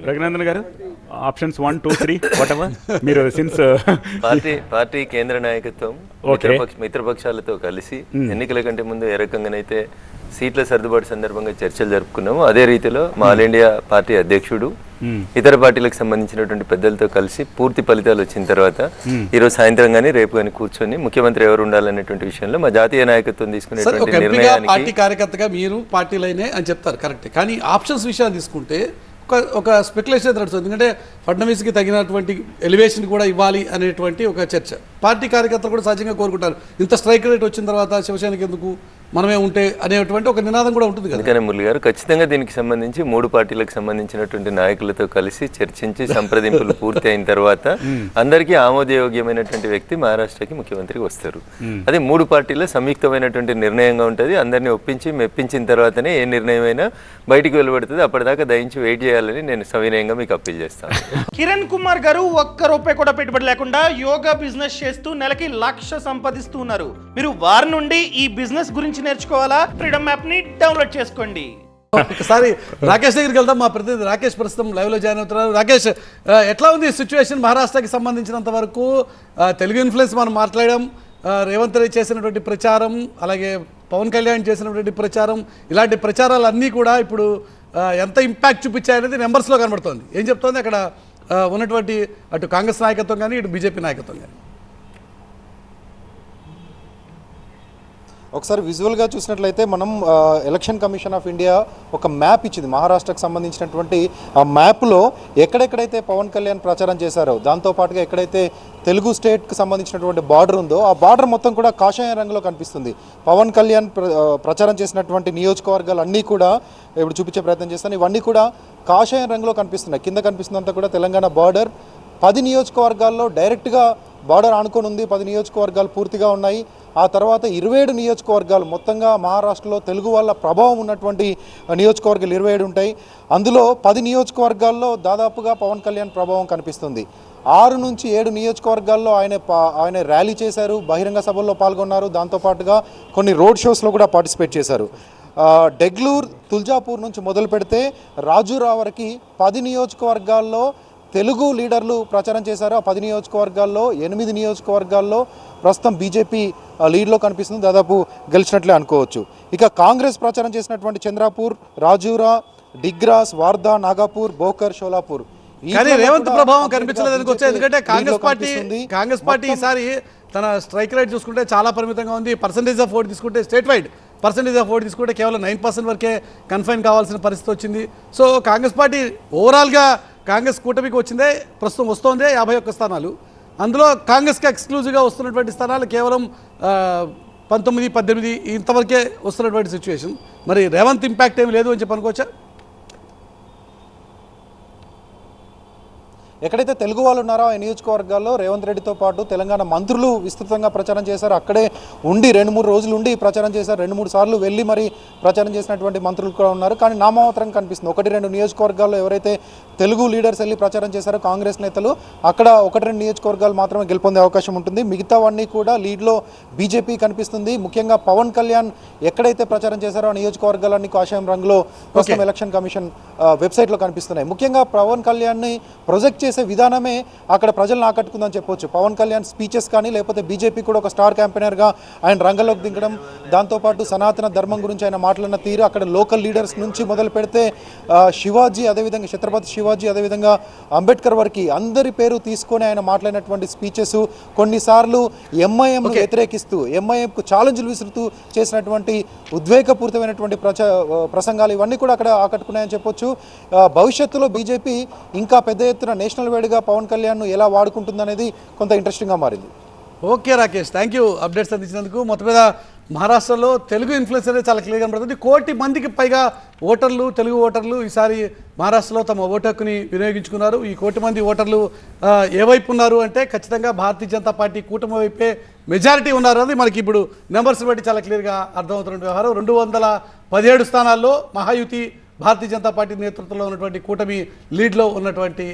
రఘునందన్ గారు options 1, 2, 3 whatever మీరు since party కేంద్ర నాయకత్వం మిత్రపక్షాలతో కలిసి ఎన్నికల కంటే ముందు ఏ రకంగానైతే సీట్ల సర్దుబాటు సందర్భంగా చర్చలు జరుపుకున్నాము, అదే రీతిలో మా ఆల్ ఇండియా పార్టీ అధ్యక్షుడు ఇతర పార్టీలకు సంబంధించినటువంటి పెద్దలతో కలిసి పూర్తి ఫలితాలు వచ్చిన తర్వాత ఈరోజు సాయంత్రం కానీ రేపు కానీ కూర్చొని ముఖ్యమంత్రి ఎవరు ఉండాలనేటువంటి విషయంలో మా జాతీయ నాయకత్వం తీసుకునేటువంటి నిర్ణయానికి పార్టీ కార్యకర్తగా మీరు పార్టీలైనే అని చెప్తారు కరెక్ట్. కానీ ఆప్షన్స్ విషయాన్ని తీసుకుంటే ఒక స్పెక్యులేషన్ నడుస్తుంది. ఎందుకంటే ఫడ్నవీస్కి తగినటువంటి ఎలివేషన్ కూడా ఇవ్వాలి అనేటువంటి ఒక చర్చ పార్టీ కార్యకర్తలు కూడా సహజంగా కోరుకుంటారు. ఇంత స్ట్రైక్ రేట్ వచ్చిన తర్వాత శివసేనకి ఎందుకు మనమే ఉంటే అనేటువంటి ఒక నినాదం కూడా ఉంటుంది కదా. అందుకనే మురళి గారు ఖచ్చితంగా దీనికి సంబంధించి 3 పార్టీలకు సంబంధించినటువంటి నాయకులతో కలిసి చర్చించి సంప్రదింపులు పూర్తి అయిన తర్వాత అందరికీ ఆమోదయోగ్యమైనటువంటి వ్యక్తి మహారాష్ట్రకి ముఖ్యమంత్రికి వస్తారు. అదే 3 పార్టీల సంయుక్తమైనటువంటి నిర్ణయంగా ఉంటుంది. అందరినీ ఒప్పించి మెప్పించిన తర్వాతనే ఏ నిర్ణయం అయినా బయటికి వెళ్ళబడుతుంది. అప్పటిదాకా దయించి వెయిట్ చేయాలని నేను సవినయంగా మీకు అప్పీల్ చేస్తాను. కిరణ్ కుమార్ గారు ఒక్క రూపాయి కూడా పెట్టుబడి లేకుండా యోగా బిజినెస్ చేస్తూ నెలకి 1,00,000 సంపాదిస్తూ ఉన్నారు. మీరు వారి నుండి ఈ బిజినెస్ గురించి నేర్చుకోవాలా? ఫ్రీడమ్ యాప్ ని డౌన్లోడ్ చేసుకోండి. ఒకసారి రాకేష్ దగ్గరికి వెళ్దాం. మా ప్రతినిధి రాకేష్ ప్రస్తుతం లైవ్ లో జాయిన్ అవుతున్నారు. రాకేష్, ఎట్లా ఉంది సిచ్యువేషన్ మహారాష్ట్రకి సంబంధించినంత వరకు? తెలుగు ఇన్ఫ్లుయెన్స్ మనం మాట్లాడాం, రేవంత్ రెడ్డి చేసినటువంటి ప్రచారం, అలాగే పవన్ కళ్యాణ్ చేసినటువంటి ప్రచారం, ఇలాంటి ప్రచారాలు అన్నీ కూడా ఇప్పుడు ఎంత ఇంపాక్ట్ చూపించాయనేది నెంబర్స్లో కనబడుతోంది. ఏం చెప్తోంది అక్కడ ఉన్నటువంటి అటు కాంగ్రెస్ నాయకత్వం కానీ ఇటు బీజేపీ నాయకత్వం కానీ? ఒకసారి విజువల్గా చూసినట్లయితే మనం ఎలక్షన్ కమిషన్ ఆఫ్ ఇండియా ఒక మ్యాప్ ఇచ్చింది మహారాష్ట్రకు సంబంధించినటువంటి. ఆ మ్యాప్లో ఎక్కడెక్కడైతే పవన్ కళ్యాణ్ ప్రచారం చేశారో దాంతోపాటుగా ఎక్కడైతే తెలుగు స్టేట్కి సంబంధించినటువంటి బార్డర్ ఉందో ఆ బార్డర్ మొత్తం కూడా కాషాయ రంగులో కనిపిస్తుంది. పవన్ కళ్యాణ్ ప్రచారం చేసినటువంటి నియోజకవర్గాలు అన్నీ కూడా ఇప్పుడు చూపించే ప్రయత్నం చేస్తాను. ఇవన్నీ కూడా కాషాయ రంగులో కనిపిస్తున్నాయి. కింద కనిపిస్తుందంతా కూడా తెలంగాణ బార్డర్. 10 నియోజకవర్గాల్లో డైరెక్ట్గా బార్డర్ ఆనుకొని ఉంది. 10 నియోజకవర్గాలు పూర్తిగా ఉన్నాయి. ఆ తర్వాత 27 నియోజకవర్గాలు మొత్తంగా మహారాష్ట్రలో తెలుగు వాళ్ళ ప్రభావం ఉన్నటువంటి నియోజకవర్గాలు 27 ఉంటాయి. అందులో 10 నియోజకవర్గాల్లో దాదాపుగా పవన్ కళ్యాణ్ ప్రభావం కనిపిస్తుంది. 6 నుంచి 7 నియోజకవర్గాల్లో ఆయన ర్యాలీ చేశారు, బహిరంగ సభల్లో పాల్గొన్నారు. దాంతోపాటుగా కొన్ని రోడ్ షోస్లో కూడా పార్టిసిపేట్ చేశారు. డెగ్లూర్, తుల్జాపూర్ నుంచి మొదలు పెడితే రాజురావు వరకు 10 నియోజకవర్గాల్లో తెలుగు లీడర్లు ప్రచారం చేశారు. ఆ 10 నియోజకవర్గాల్లో 8 నియోజకవర్గాల్లో ప్రస్తుతం బీజేపీ లీడ్లో కనిపిస్తుంది. దాదాపు గెలిచినట్లే అనుకోవచ్చు. ఇక కాంగ్రెస్ ప్రచారం చేసినటువంటి చంద్రాపూర్, రాజూరా, డిగ్రాస్, వార్దా, నాగపూర్, బోకర్, షోలాపూర్ కానీ రేవంత్ ప్రభావం కనిపించలేదు అనుకోవచ్చు. ఎందుకంటే కాంగ్రెస్ పార్టీ ఈసారి తన స్ట్రైక్ రేట్ చూసుకుంటే చాలా పరిమితంగా ఉంది. పర్సంటేజ్ ఆఫ్ ఓట్ తీసుకుంటే state wide percentage of vote తీసుకుంటే కేవలం 9% వరకే కన్ఫైన్ కావాల్సిన పరిస్థితి వచ్చింది. సో కాంగ్రెస్ పార్టీ ఓవరాల్గా కాంగ్రెస్ కూటమికి వచ్చిందే ప్రస్తుతం వస్తోందే 51 స్థానాలు. అందులో కాంగ్రెస్కి ఎక్స్క్లూజివ్గా వస్తున్నటువంటి స్థానాలు కేవలం 19, 18 ఇంతవరకే వస్తున్నటువంటి సిచ్యువేషన్. మరి రేవంత్ ఇంపాక్ట్ ఏమి లేదు అని చెప్పి అనుకోవచ్చా? ఎక్కడైతే తెలుగు వాళ్ళు ఉన్నారో ఆ నియోజకవర్గాల్లో రేవంత్ రెడ్డితో పాటు తెలంగాణ మంత్రులు విస్తృతంగా ప్రచారం చేశారు. అక్కడే ఉండి 2-3 రోజులు ఉండి ప్రచారం చేశారు. 2-3 సార్లు వెళ్ళి మరి ప్రచారం చేసినటువంటి మంత్రులు కూడా ఉన్నారు. కానీ నామమాత్రం కనిపిస్తుంది. 1-2 నియోజకవర్గాల్లో ఎవరైతే తెలుగు లీడర్స్ వెళ్ళి ప్రచారం చేశారో కాంగ్రెస్ నేతలు, అక్కడ 1-2 నియోజకవర్గాలు మాత్రమే గెలుపొందే అవకాశం ఉంటుంది. మిగతావన్నీ కూడా లీడ్లో బీజేపీ కనిపిస్తుంది. ముఖ్యంగా పవన్ కళ్యాణ్ ఎక్కడైతే ప్రచారం చేశారో ఆ నియోజకవర్గాలన్నీ కాషాయం రంగులో ప్రస్తుతం ఎలక్షన్ కమిషన్ వెబ్సైట్లో కనిపిస్తున్నాయి. ముఖ్యంగా పవన్ కళ్యాణ్ని ప్రొజెక్ట్ చేసే విధానమే అక్కడ ప్రజలను ఆకట్టుకుందని చెప్పొచ్చు. పవన్ కళ్యాణ్ స్పీచెస్ కానీ లేకపోతే బీజేపీ కూడా ఒక స్టార్ క్యాంపెయినర్గా ఆయన రంగంలోకి దిగడం, దాంతోపాటు సనాతన ధర్మం గురించి ఆయన మాట్లాడిన తీరు, అక్కడ లోకల్ లీడర్స్ నుంచి మొదలు పెడితే శివాజీ, అదేవిధంగా ఛత్రపతి శివాజీ, అదేవిధంగా అంబేద్కర్ వరకు అందరి పేరు తీసుకొని ఆయన మాట్లాడినటువంటి స్పీచెస్, కొన్నిసార్లు ఎంఐఎంను వ్యతిరేకిస్తూ ఎంఐఎంకు ఛాలెంజ్లు విసురుతూ చేసినటువంటి ఉద్వేగపూరితమైనటువంటి ప్రసంగాలు ఇవన్నీ కూడా అక్కడ ఆకట్టుకున్నాయని చెప్పొచ్చు. భవిష్యత్తులో బీజేపీ ఇంకా పెద్ద ఎత్తున నేషనల్ వైడ్గా పవన్ కళ్యాణ్ ఎలా వాడుకుంటుందనేది కొంత ఇంట్రెస్టింగ్గా మారింది. Okay Rakesh, thank you updates అందించినందుకు. మొత్తం మీద మహారాష్ట్రలో తెలుగు ఇన్ఫ్లుయెన్స్ అనేది చాలా క్లియర్గా కనబడుతుంది. 1 కోటి మందికి పైగా ఓటర్లు, తెలుగు ఓటర్లు ఈసారి మహారాష్ట్రలో తమ ఓటు హక్కుని వినియోగించుకున్నారు. ఈ 1 కోటి మంది ఓటర్లు ఏ వైపు ఉన్నారు అంటే ఖచ్చితంగా భారతీయ జనతా పార్టీ కూటమి వైపే మెజారిటీ ఉన్నారు అని మనకి ఇప్పుడు నెంబర్స్ బట్టి చాలా క్లియర్గా అర్థమవుతున్న వ్యవహారం. 217 స్థానాల్లో మహాయుతి భారతీయ జనతా పార్టీ నేతృత్వంలో ఉన్నటువంటి కూటమి లీడ్లో ఉన్నటువంటి